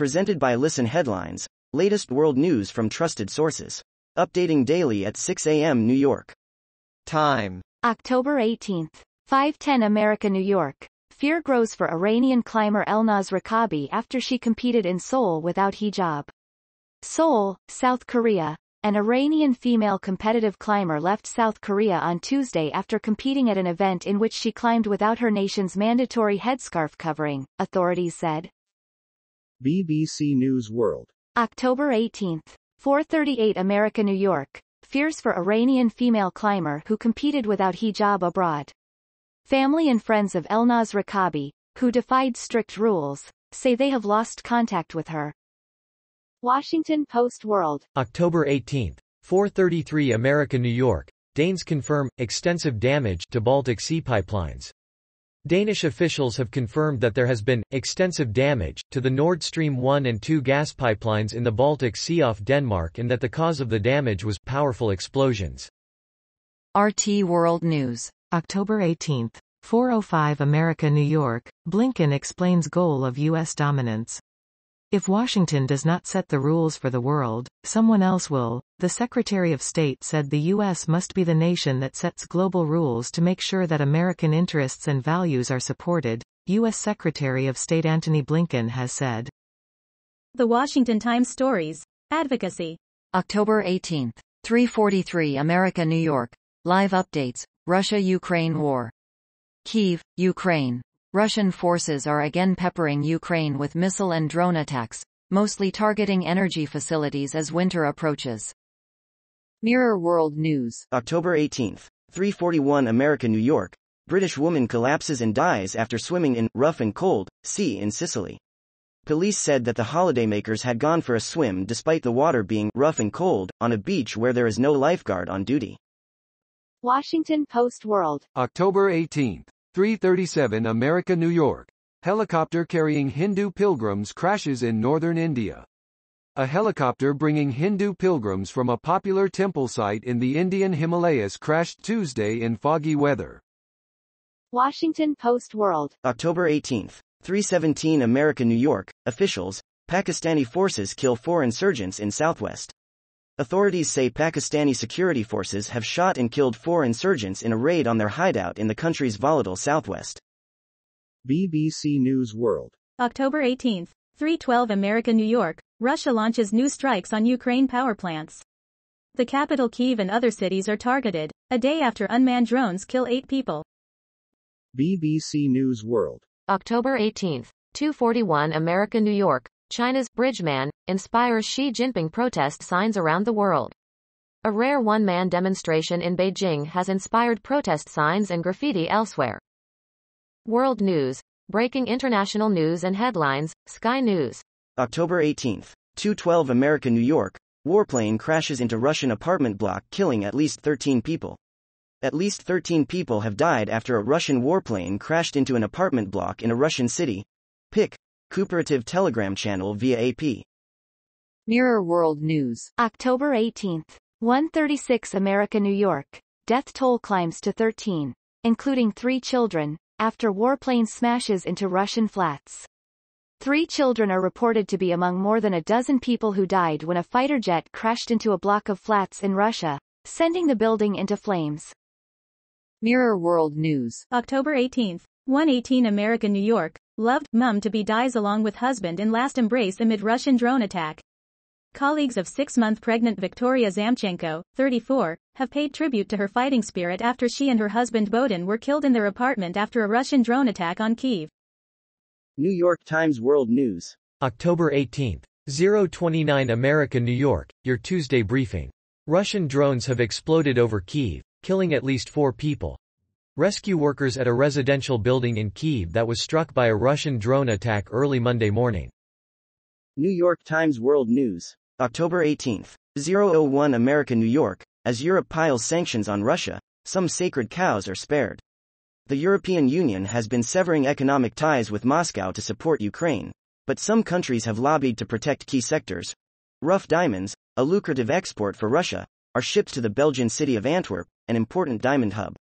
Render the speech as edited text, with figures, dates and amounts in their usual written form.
Presented by Listen Headlines, latest world news from trusted sources. Updating daily at 6 a.m. New York time. October 18th. 5:10 America, New York. Fear grows for Iranian climber Elnaz Rekabi after she competed in Seoul without hijab. Seoul, South Korea. An Iranian female competitive climber left South Korea on Tuesday after competing at an event in which she climbed without her nation's mandatory headscarf covering, authorities said. BBC News World. October 18th. 4:38 America, New York. Fears for Iranian female climber who competed without hijab abroad. Family and friends of Elnaz Rekabi, who defied strict rules, say they have lost contact with her. Washington Post World. October 18th. 4:33 America, New York. Danes confirm extensive damage to Baltic Sea pipelines. Danish officials have confirmed that there has been extensive damage to the Nord Stream 1 and 2 gas pipelines in the Baltic Sea off Denmark and that the cause of the damage was powerful explosions. RT World News. October 18th. 4:05 America, New York. Blinken explains goal of U.S. dominance. If Washington does not set the rules for the world, someone else will, the Secretary of State said. The U.S. must be the nation that sets global rules to make sure that American interests and values are supported, U.S. Secretary of State Antony Blinken has said. The Washington Times stories. Advocacy. October 18th. 3:43 America, New York. Live updates. Russia-Ukraine war. Kyiv, Ukraine. Russian forces are again peppering Ukraine with missile and drone attacks, mostly targeting energy facilities as winter approaches. Mirror World News. October 18th. 3:41 America, New York. British woman collapses and dies after swimming in rough and cold sea in Sicily. Police said that the holidaymakers had gone for a swim despite the water being rough and cold on a beach where there is no lifeguard on duty. Washington Post World. October 18th. 3:37 America, New York. Helicopter carrying Hindu pilgrims crashes in northern India. A helicopter bringing Hindu pilgrims from a popular temple site in the Indian Himalayas crashed Tuesday in foggy weather. Washington Post World. October 18th. 3:17 America, New York. Officials, Pakistani forces kill 4 insurgents in southwest. Authorities say Pakistani security forces have shot and killed 4 insurgents in a raid on their hideout in the country's volatile southwest. BBC News World. October 18th. 3:12 America, New York. Russia launches new strikes on Ukraine power plants. The capital Kyiv and other cities are targeted, a day after unmanned drones kill 8 people. BBC News World. October 18th. 2:41 America, New York. China's Bridgeman inspires Xi Jinping protest signs around the world. A rare one-man demonstration in Beijing has inspired protest signs and graffiti elsewhere. World News. Breaking international news and headlines. Sky News. October 18th. 2:12 America, New York. Warplane crashes into Russian apartment block killing at least 13 people. At least 13 people have died after a Russian warplane crashed into an apartment block in a Russian city. Pic. Cooperative Telegram channel via AP. Mirror World News. October 18th. 1:36 America, New York. Death toll climbs to 13, including 3 children, after warplane smashes into Russian flats. 3 children are reported to be among more than a dozen people who died when a fighter jet crashed into a block of flats in Russia, sending the building into flames. Mirror World News. October 18th. 1:18 America, New York. Loved mum to be dies along with husband in last embrace amid Russian drone attack. Colleagues of 6-month pregnant Victoria Zamchenko, 34, have paid tribute to her fighting spirit after she and her husband Bodin were killed in their apartment after a Russian drone attack on Kyiv. New York Times World News. October 18th. 0:29 America, New York. Your Tuesday briefing. Russian drones have exploded over Kyiv, killing at least 4 people. Rescue workers at a residential building in Kyiv that was struck by a Russian drone attack early Monday morning. New York Times World News. October 18th. 0:01 America, New York. As Europe piles sanctions on Russia, some sacred cows are spared. The European Union has been severing economic ties with Moscow to support Ukraine, but some countries have lobbied to protect key sectors. Rough diamonds, a lucrative export for Russia, are shipped to the Belgian city of Antwerp, an important diamond hub.